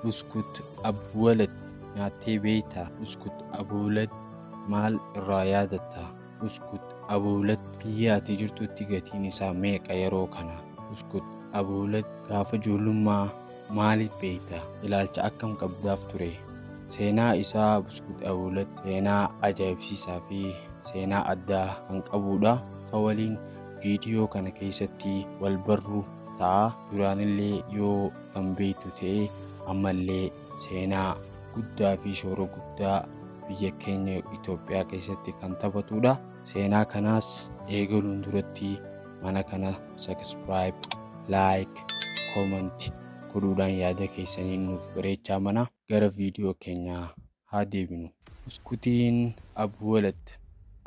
Buskut Abuwalad nyaattee beektaa? Buskut Abuwalad maal irraa yaadatta? Buskut Abuwalad biyya ati jirtutti gatiin isaa meeqa yeroo kana? Buskut Abuwalad gaafa ijoollummaa maaliif beektaa? Ilaalcha akkam qabdaaf ture? Seenaa isaa Buskut Abuwalad seenaa ajaa'ibsiisaa fi seenaa addaa kan qabudha. Kan waliin viidiyoo kana keessatti wal barru ta'a. Duraanillee yoo kan beektu ta'e ammallee seenaa guddaa fi shoora guddaa biyya keenya Itoophiyaa keessatti kan taphatudha. Seenaa kanaas eegaluun duratti mana kana subscribe, like, comment godhuudhaan yaada keessanii nuuf bareechaa mana. Gara viidiyoo keenyaa haa deebinu. Buskutiin Abuwalad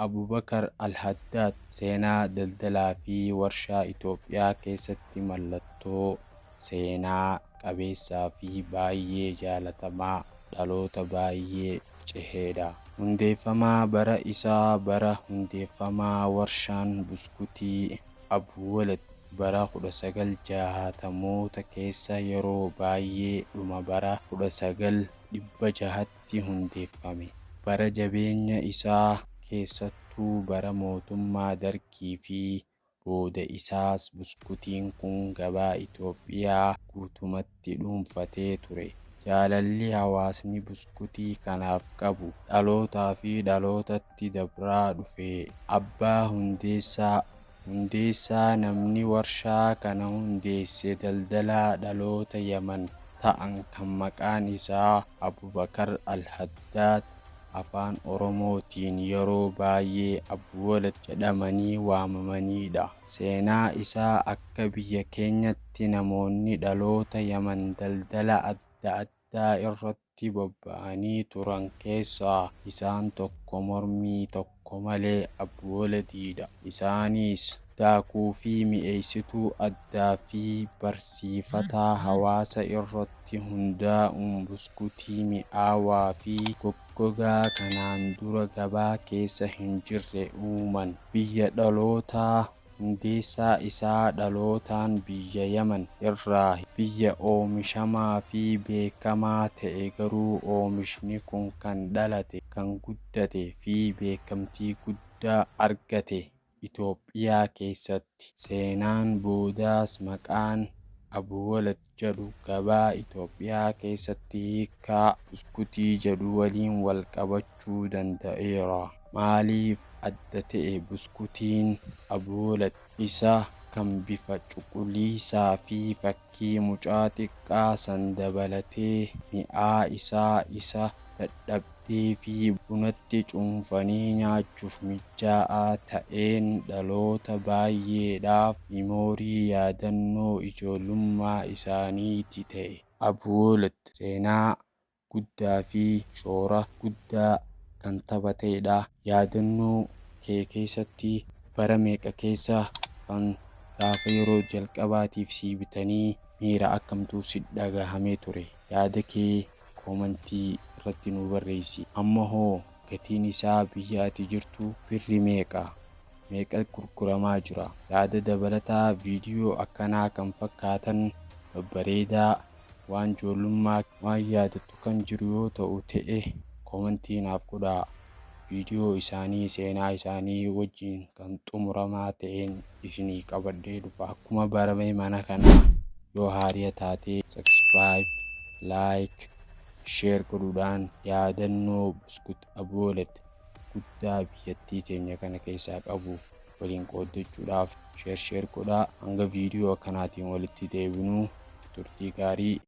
Abubakar Al-Haddaad seenaa daldalaa fi warshaa Itoophiyaa keessatti mallattoo seenaa qabeessaa fi baay'ee jaalatamaa dhaloota baay'ee ceheedha. Hundeeffamaa bara isaa bara hundeeffamaa warshaan buskutii Abuwalad bara 1960moota keessa yeroo baay'ee dhuma bara 1900tti hundeeffame. Bara jabeenya isaa keessattuu bara mootummaa Dargii fi booda isaas buskutiin kun gabaa Itoophiyaa guutumatti dhuunfatee ture. Jaalalli hawaasni buskutii kanaaf qabu dhalootaa fi dhalootatti dabraa dhufe. Abbaa hundeessaa namni warshaa kana hundeesse daldalaa dhaloota Yaman ta'an kan maqaan isaa Abubakar Al-Haddaad afaan Oromootiin yeroo baay'ee Abuwalad jedhamanii waamamanidha. Seenaa isaa akka biyya keenyatti namoonni dhaloota Yaman daldala adda addaa irratti bobba'anii turan keessaa isaan tokko mormii tokko malee Abuwaladidha. Isaanis daakuu fi mi'eessituu addaa fi barsiifataa hawaasa irratti hundaa'uun buskutii mi'aawaa fi goggogaa kanaan dura gabaa keessa hin jirre uuman. Biyya dhalootaa hundeessaa isaa dhalootaan biyya Yaman irraa biyya oomishamaa fi beekamaa ta'e garuu oomishni kun kan dhalate, kan guddate fi beekamtii guddaa argate Itoophiyaa keessatti. Seenaan boodaas maqaan Abuwalad jedhu gabaa Itoophiyaa keessatti hiikkaa buskutii jedhu waliin wal qabachuu danda'eera. Maaliif adda ta'e buskutiin Abuwalad? Isa kan bifa cuquliisaa fi fakkii mucaa xiqqaa san dabalatee mi'aa isaa isa dadhabdee fi bunatti cuunfanii nyaachuuf mijaa'aa ta'een dhaloota baay'eedhaaf miimoorii yaadannoo ijoollummaa isaaniiti ta'e. Abuwalad seenaa guddaa fi shoora guddaa kan taphatedha. Yaadannoo kee keessatti bara meeqa keessa kan gaafa yeroo jalqabaatiif si bitanii miira akkamtuu si dhagahamee ture? Yaada kee koomentii irratti nu barreessi. Amma hoo gatiin isaa biyya ati jirtu birrii meeqa gurguramaa jira? Yaada dabalataa viidiyoo akkanaa kan fakkaatan babbareedaa waan ijoollummaa waan yaadattu kan jiru yoo ta'u ta'e koomentii naaf godhaa. Viidiyoo isaanii seenaa isaanii wajjin kan xumuramaa ta'een isinii qabadhee dhufa. Akkuma barame mana kana yoo haaraa taate subscribe, like, share godhuudhaan yaadannoo Buskut Abuwalad guddaa biyyattii teenya kana keessaa qabuuf waliin qooddachuudhaaf share godhaa. Hanga viidiyoo akkanaatiin walitti deebinuu turtii gaarii.